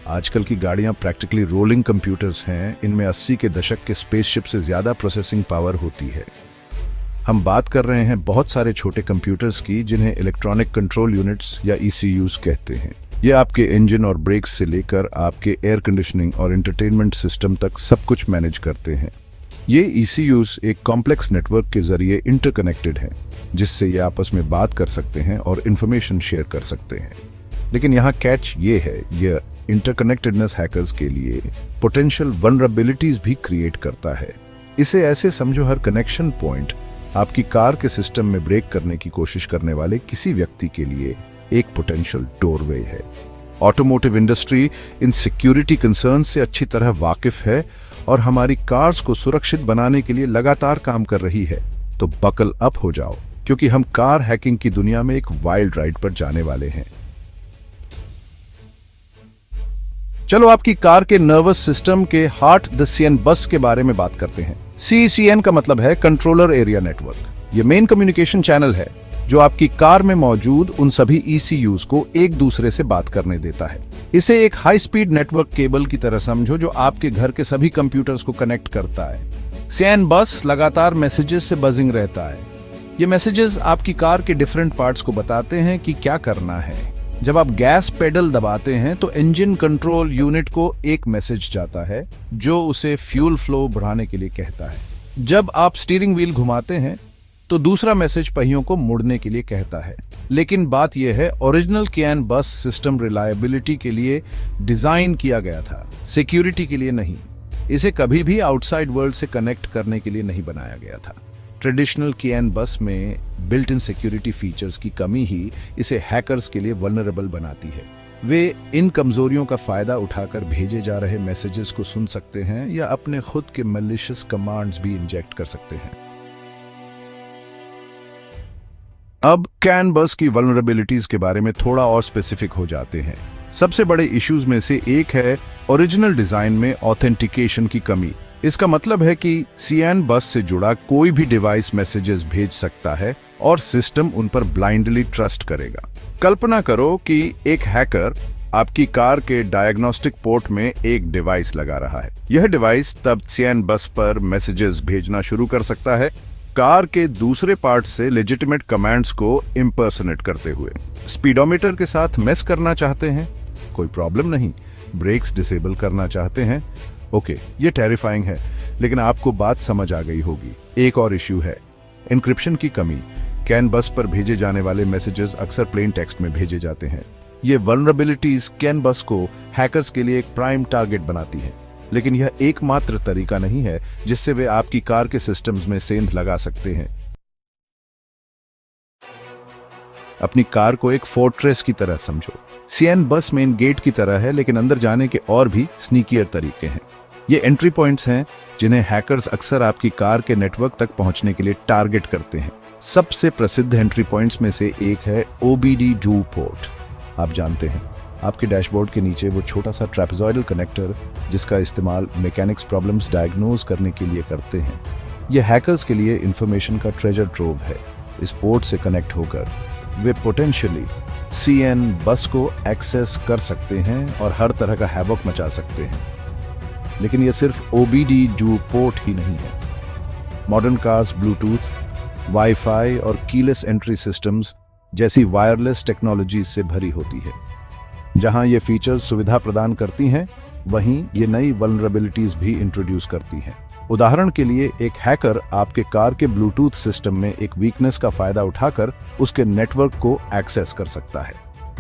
आजकल की गाड़ियां प्रैक्टिकली रोलिंग कंप्यूटर्स हैं। इनमें 80 के दशक के स्पेसशिप से ज्यादा प्रोसेसिंग पावर होती है। हम बात कर रहे हैं बहुत सारे छोटे कंप्यूटर्स की, जिन्हें इलेक्ट्रॉनिक कंट्रोल यूनिट्स या ECUs कहते हैं। ये आपके इंजन और ब्रेक्स से लेकर आपके एयर कंडीशनिंग और एंटरटेनमेंट सिस्टम तक सब कुछ मैनेज करते हैं। ये ECUs एक कॉम्प्लेक्स नेटवर्क के जरिए इंटरकनेक्टेड हैं, जिससे ये आपस में बात कर सकते हैं और इंफॉर्मेशन शेयर कर सकते हैं। लेकिन यहाँ कैच ये है, यह इंटरकनेक्टेडनेस हैकर्स के लिए पोटेंशियल वल्नरेबिलिटीज भी क्रिएट करता है। इसे ऐसे समझो, हर कनेक्शन पॉइंट आपकी कार के सिस्टम में ब्रेक करने की कोशिश करने वाले किसी व्यक्ति के लिए एक पोटेंशियल डोरवे है। Automotive industry in security concern से अच्छी तरह वाकिफ है और हमारी कार्स को सुरक्षित बनाने के लिए लगातार काम कर रही है। तो बकल अप हो जाओ, क्योंकि हम कार हैकिंग की दुनिया में एक वाइल्ड राइड पर जाने वाले हैं। चलो आपकी कार के नर्वस सिस्टम के हार्ट द CN बस के बारे में बात करते हैं। CECN का मतलब है कंट्रोलर एरिया नेटवर्क। ये मेन कम्युनिकेशन चैनल है जो आपकी कार में मौजूद उन सभी ECUs को एक दूसरे से बात करने देता है। इसे एक हाई स्पीड नेटवर्क केबल की तरह समझो, जो आपके घर के सभी कंप्यूटर्स को कनेक्ट करता है। CN बस लगातार मैसेजेस से बजिंग रहता है। ये मैसेजेस आपकी कार के डिफरेंट पार्ट्स को बताते हैं कि क्या करना है। जब आप गैस पेडल दबाते हैं तो इंजन कंट्रोल यूनिट को एक मैसेज जाता है जो उसे फ्यूल फ्लो बढ़ाने के लिए कहता है। जब आप स्टीयरिंग व्हील घुमाते हैं तो दूसरा मैसेज पहियों को मुड़ने के लिए कहता है। लेकिन बात यह है, ओरिजिनल CN बस सिस्टम रिलायबिलिटी के लिए डिजाइन किया गया था, सिक्योरिटी के लिए नहीं। इसे कभी भी आउटसाइड वर्ल्ड से कनेक्ट करने के लिए नहीं बनाया गया था। ट्रेडिशनल CN बस में बिल्ट इन सिक्योरिटी फीचर्स की कमी ही इसे हैकर्स के लिए वल्नरेबल बनाती है। वे इन कमजोरियों का फायदा उठाकर भेजे जा रहे मैसेजेस को सुन सकते हैं या अपने खुद के मैलिशियस कमांड्स भी इंजेक्ट कर सकते हैं। अब CN बस की वल्नरेबिलिटीज के बारे में थोड़ा और स्पेसिफिक हो जाते हैं। सबसे बड़े इश्यूज में से एक है ओरिजिनल डिजाइन में ऑथेंटिकेशन की कमी। इसका मतलब है कि CN बस से जुड़ा कोई भी डिवाइस मैसेजेस भेज सकता है और सिस्टम उन पर ब्लाइंडली ट्रस्ट करेगा। कल्पना करो कि एक हैकर आपकी कार के डायग्नोस्टिक पोर्ट में एक डिवाइस लगा रहा है। यह डिवाइस तब CN बस पर मैसेजेस भेजना शुरू कर सकता है, कार के दूसरे पार्ट से लेजिटिमेट कमांड्स को इम्पर्सनेट करते हुए। स्पीडोमीटर के साथ मेस करना चाहते हैं? कोई प्रॉब्लम नहीं। ब्रेक्स डिसेबल करना चाहते हैं? ओके, ये टेरिफाइंग है, लेकिन आपको बात समझ आ गई होगी। एक और इश्यू है एन्क्रिप्शन की कमी। CN बस पर भेजे जाने वाले मैसेजेस अक्सर प्लेन टेक्स्ट में भेजे जाते हैं। ये वल्नरेबिलिटीज CN बस को हैकर्स के लिए एक प्राइम टारगेट बनाती है। लेकिन यह एकमात्र तरीका नहीं है जिससे वे आपकी कार के सिस्टम्स में सेंध लगा सकते हैं। अपनी कार को एक फोर्ट्रेस की तरह समझो। CN बस मेन गेट की तरह है, लेकिन अंदर जाने के और भी स्नीकियर तरीके हैं। ये एंट्री पॉइंट्स हैं जिन्हें हैकर्स अक्सर आपकी कार के नेटवर्क तक पहुंचने के लिए टारगेट करते हैं। सबसे प्रसिद्ध एंट्री पॉइंट्स में से एक है OBD2 पोर्ट। आप जानते हैं, आपके डैशबोर्ड के नीचे वो छोटा सा ट्रेपेजॉइडल कनेक्टर जिसका इस्तेमाल मैकेनिक्स प्रॉब्लम्स डायग्नोज करने के लिए करते हैं। यह हैकर्स के लिए इंफॉर्मेशन का ट्रेजर ट्रोव है। इस पोर्ट से कनेक्ट होकर वे पोटेंशियली CN बस को एक्सेस कर सकते हैं और हर तरह का हैवॉक मचा सकते हैं। लेकिन यह सिर्फ OBD2 पोर्ट ही नहीं है। मॉडर्न कार्स ब्लूटूथ, वाईफाई और कीलेस एंट्री सिस्टम्स जैसी वायरलेस टेक्नोलॉजी से भरी होती है। जहां ये फीचर्स सुविधा प्रदान करती हैं, वहीं ये नई वल्नरेबिलिटीज भी इंट्रोड्यूस करती हैं। उदाहरण के लिए, एक हैकर आपके कार के ब्लूटूथ सिस्टम में एक वीकनेस का फायदा उठाकर उसके नेटवर्क को एक्सेस कर सकता है,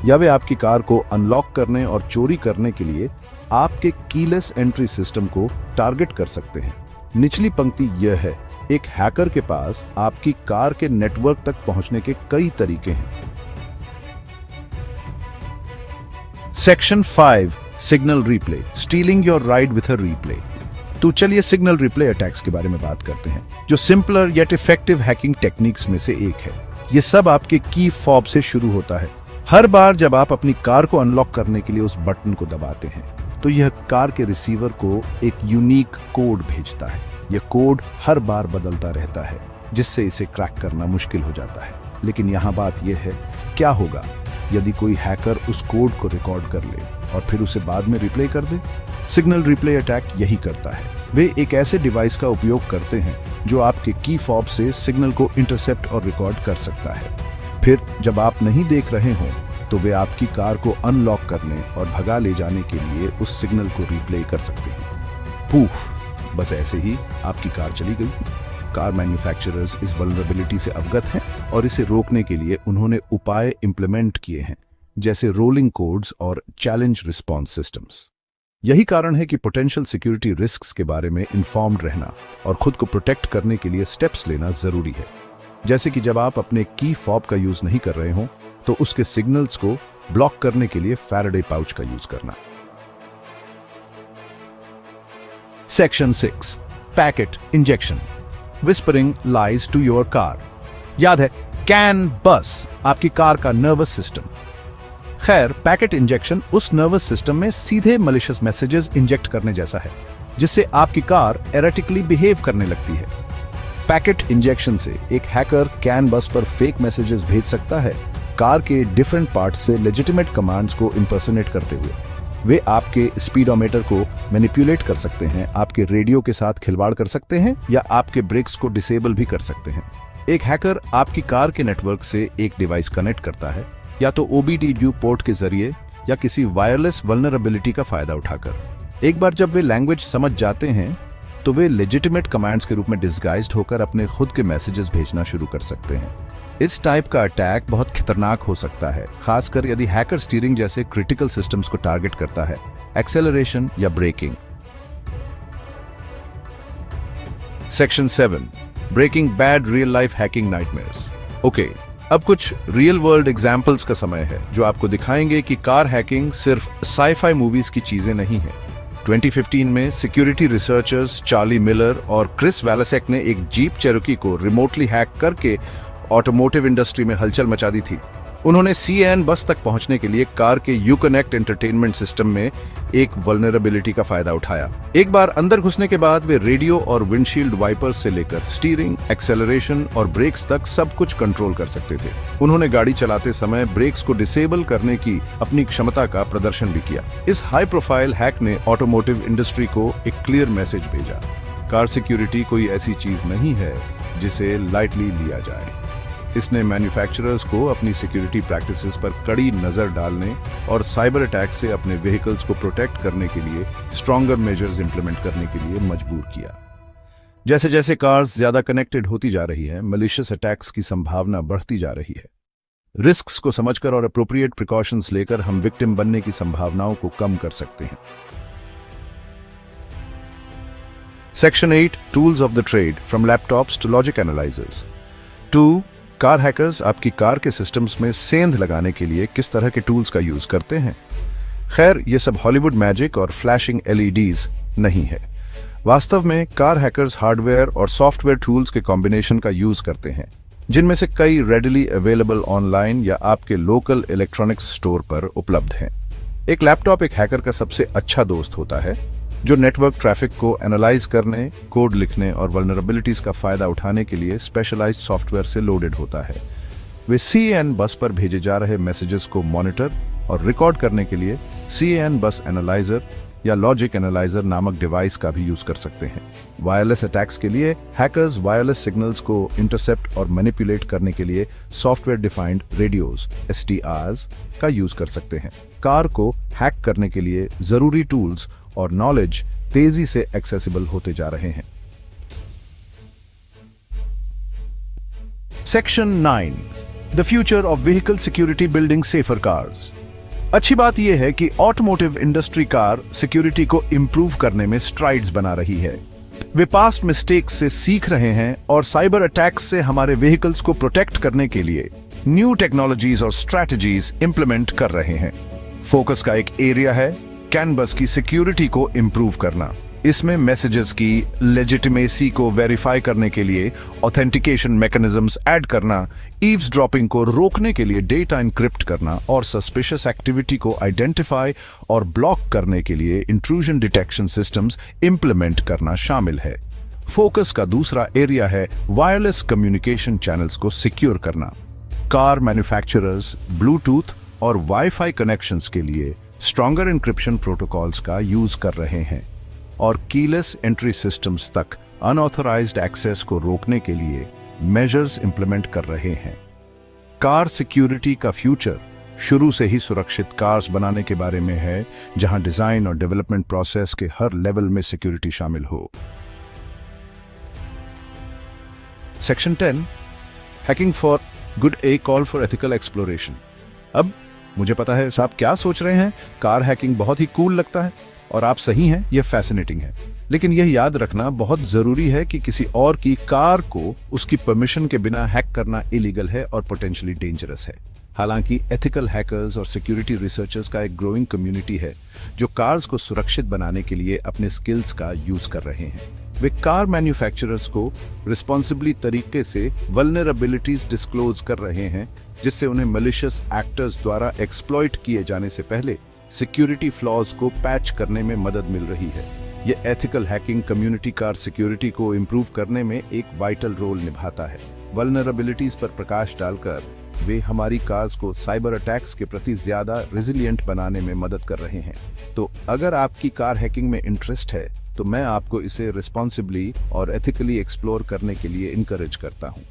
या वे आपकी कार को अनलॉक करने और चोरी करने के लिए आपके कीलेस एंट्री सिस्टम को टारगेट कर सकते हैं। निचली पंक्ति यह है, एक हैकर के पास आपकी कार के नेटवर्क तक पहुंचने के कई तरीके हैं। Section 5, signal replay, stealing your ride with a replay. तो चलिए सिग्नल रिप्ले अटैक्स के बारे में बात करते हैं, जो simpler yet effective hacking techniques में से एक है। ये सब आपके की फॉब से शुरू होता है। हर बार जब आप अपनी कार को अनलॉक करने के लिए उस बटन को दबाते हैं, तो यह कार के रिसीवर को एक यूनिक कोड भेजता है। यह कोड हर बार बदलता रहता है, जिससे इसे क्रैक करना मुश्किल हो जाता है। लेकिन यहाँ बात यह है, क्या होगा यदि कोई हैकर उस कोड को रिकॉर्ड कर ले और फिर उसे बाद में रिप्ले कर दे? सिग्नल रिप्ले अटैक यही करता है। वे एक ऐसे डिवाइस का उपयोग करते हैं जो आपके की फॉब से सिग्नल को इंटरसेप्ट और रिकॉर्ड कर सकता है। फिर जब आप नहीं देख रहे हों तो वे आपकी कार को अनलॉक करने और भगा ले जाने के लिए उस सिग्नल को रिप्ले कर सकते हैं। पूफ, बस ऐसे ही आपकी कार चली गई। कार मैन्युफैक्चरर्स इस वल्नरेबिलिटी से अवगत हैं और इसे रोकने के लिए उन्होंने उपाय इंप्लीमेंट किए हैं, जैसे रोलिंग कोड्स और चैलेंज रिस्पॉन्स सिस्टम्स। यही कारण है कि पोटेंशियल सिक्योरिटी रिस्क्स के बारे में इन्फॉर्म्ड रहना और खुद को प्रोटेक्ट करने के लिए स्टेप्स लेना जरूरी है। जैसे कि जब आप अपने की फॉब का यूज नहीं कर रहे हों तो उसके सिग्नल्स को ब्लॉक करने के लिए फैराडे पाउच का यूज करना। Section 6, packet injection, whispering lies to your car. याद है, कैन बस आपकी कार का नर्वस सिस्टम। खैर, पैकेट इंजेक्शन उस नर्वस सिस्टम में सीधे मलिशियस मैसेजेस इंजेक्ट करने जैसा है, जिससे आपकी कार एरेटिकली बिहेव करने लगती है। पैकेट इंजेक्शन से एक हैकर कैन बस पर फेक मैसेजेस भेज सकता है, कार के डिफरेंट पार्ट्स से लेजिटिमेट कमांड्स को इंपर्सोनेट करते हुए। वे आपके स्पीडोमीटर को मैनिपुलेट कर सकते हैं, आपके रेडियो के साथ खिलवाड़ कर सकते हैं या आपके ब्रेक्स को डिसेबल भी कर सकते हैं। एक हैकर आपकी कार के नेटवर्क से एक डिवाइस कनेक्ट करता है, या तो OBD2 पोर्ट के जरिए या किसी वायरलेस वल्नरेबिलिटी का फायदा उठाकर। एक बार जब वे लैंग्वेज समझ जाते हैं तो वे लेजिटिमेट कमांड्स के रूप में डिस्गाइज्ड होकर अपने खुद के मैसेजेस भेजना शुरू कर सकते हैं। इस टाइप का अटैक बहुत खतरनाक हो सकता है, खासकर यदि हैकर स्टीयरिंग जैसे क्रिटिकल सिस्टम्स को टारगेट करता है, एक्सेलरेशन या braking. Section 7, braking bad real life hacking nightmares. Okay, अब कुछ रियल वर्ल्ड एग्जाम्पल्स का समय है जो आपको दिखाएंगे कि कार हैकिंग सिर्फ साई-फाई मूवीज की चीजें नहीं है। 2015 में सिक्योरिटी रिसर्चर्स चार्ली मिलर और क्रिस वैलेसेक ने एक जीप चेरोकी को रिमोटली हैक करके ऑटोमोटिव इंडस्ट्री में हलचल मचा दी थी। उन्होंने CAN बस तक पहुंचने के लिए कार के यूकनेक्ट एंटरटेनमेंट सिस्टम में एक वल्नरेबिलिटी का फायदा उठाया। एक बार अंदर घुसने के बाद वे रेडियो और विंडशील्ड वाइपर्स से लेकर स्टीयरिंग, एक्सेलरेशन और ब्रेक्स तक सब कुछ कंट्रोल कर सकते थे। उन्होंने गाड़ी चलाते समय ब्रेक्स को डिसेबल करने की अपनी क्षमता का प्रदर्शन भी किया। इस हाई प्रोफाइल हैक ने ऑटोमोटिव इंडस्ट्री को एक क्लियर मैसेज भेजा, कार सिक्योरिटी कोई ऐसी चीज नहीं है जिसे लाइटली लिया जाए। इसने मैन्युफैक्चरर्स को अपनी सिक्योरिटी प्रैक्टिसेस पर कड़ी नजर डालने और साइबर अटैक से अपने व्हीकल्स को प्रोटेक्ट करने के लिए स्ट्रॉन्गर मेजर्स इंप्लीमेंट करने के लिए मजबूर किया। जैसे जैसे कार्स ज्यादा कनेक्टेड होती जा रही है, मैलिशियस अटैक्स की संभावना बढ़ती जा रही है। रिस्क्स को समझकर और अप्रोप्रिएट प्रिकॉशंस लेकर हम विक्टिम बनने की संभावनाओं को कम कर सकते हैं। Section 8, tools of the trade, from laptops to logic analysers. 2, car hackers आपकी कार के सिस्टम्स में सेंध लगाने के लिए किस तरह के टूल्स का यूज करते हैं। खैर, ये सब हॉलीवुड मैजिक और फ्लैशिंग LEDs नहीं है। वास्तव में कार हैकर्स हार्डवेयर और सॉफ्टवेयर टूल्स के कॉम्बिनेशन का यूज करते हैं, जिनमें से कई रेडिली अवेलेबल ऑनलाइन या आपके लोकल इलेक्ट्रॉनिक्स स्टोर पर उपलब्ध हैं। एक लैपटॉप एक हैकर का सबसे अच्छा दोस्त होता है, जो नेटवर्क ट्रैफिक को एनालाइज करने, कोड लिखने और वल्नरेबिलिटीज का फायदा उठाने के लिए स्पेशलाइज्ड सॉफ्टवेयर से लोडेड होता है। वे CAN बस पर भेजे जा रहे मैसेजेस को मॉनिटर और रिकॉर्ड करने के लिए CAN बस एनालाइजर या लॉजिक एनालाइजर नामक डिवाइस का भी यूज कर सकते हैं। वायरलेस अटैक्स के लिए हैकर्स वायरलेस सिग्नल्स को इंटरसेप्ट और मैनिपुलेट करने के लिए सॉफ्टवेयर डिफाइंड रेडियोज SDRs का यूज कर सकते हैं। कार को हैक करने के लिए जरूरी टूल्स और नॉलेज तेजी से एक्सेसिबल होते जा रहे हैं। Section 9, the future of vehicle security building safer cars. अच्छी बात यह है कि ऑटोमोटिव इंडस्ट्री कार सिक्योरिटी को इंप्रूव करने में स्ट्राइड्स बना रही है। वे पास्ट मिस्टेक्स से सीख रहे हैं और साइबर अटैक्स से हमारे व्हीकल्स को प्रोटेक्ट करने के लिए न्यू टेक्नोलॉजीज और स्ट्रैटेजीज इंप्लीमेंट कर रहे हैं। फोकस का एक एरिया है कैन बस की सिक्योरिटी को इंप्रूव करना। इसमें मैसेजेस की लेजिटिमेसी को वेरीफाई करने के लिए ऑथेंटिकेशन मैकेनिज्म्स ऐड करना, ईव्सड्रॉपिंग को रोकने के लिए डेटा एनक्रिप्ट करना और सस्पिशियस एक्टिविटी को आइडेंटिफाई और ब्लॉक करने के लिए इंट्रूजन डिटेक्शन सिस्टम्स इंप्लीमेंट करना शामिल है। फोकस का दूसरा एरिया है वायरलेस कम्युनिकेशन चैनल्स को सिक्योर करना। कार मैन्युफैक्चरर्स ब्लूटूथ और वाईफाई कनेक्शंस के लिए स्ट्रॉन्गर इंक्रिप्शन प्रोटोकॉल्स का यूज कर रहे हैं और कीलेस एंट्री सिस्टम्स तक अनऑथराइज्ड एक्सेस को रोकने के लिए मेजर्स इंप्लीमेंट कर रहे हैं। कार सिक्योरिटी का फ्यूचर शुरू से ही सुरक्षित कार्स बनाने के बारे में है, जहां डिजाइन और डेवलपमेंट प्रोसेस के हर लेवल में सिक्योरिटी शामिल हो। Section 10, hacking for good, A call for ethical exploration. अब मुझे पता है आप क्या सोच रहे हैं, कार हैकिंग बहुत ही कूल लगता है और आप सही हैं, यह फैसिनेटिंग है। लेकिन यह याद रखना बहुत जरूरी है कि किसी और की कार को उसकी परमिशन के बिना हैक करना इलीगल है और पोटेंशियली डेंजरस है। हालांकि एथिकल हैकर्स और सिक्योरिटी रिसर्चर्स का एक ग्रोइंग कम्युनिटी है जो कार्स को सुरक्षित बनाने के लिए अपने स्किल्स का यूज कर रहे हैं। वे कार मैन्युफैक्चरर्स को रिस्पॉन्सिबली तरीके से वल्नरेबिलिटीज डिस्क्लोज कर रहे हैं, जिससे उन्हें मैलिशियस एक्टर्स द्वारा एक्सप्लॉइट किए जाने से पहले सिक्योरिटी फ्लॉज को पैच करने में मदद मिल रही है। यह ethical hacking community car security को इम्प्रूव करने में एक वाइटल रोल निभाता है। वल्नरेबिलिटीज पर प्रकाश डालकर वे हमारी कार्स को साइबर अटैक्स के प्रति ज्यादा रेजिलिएंट बनाने में मदद कर रहे हैं। तो अगर आपकी कार हैकिंग में इंटरेस्ट है तो मैं आपको इसे रिस्पॉन्सिबली और एथिकली एक्सप्लोर करने के लिए इनकरेज करता हूं।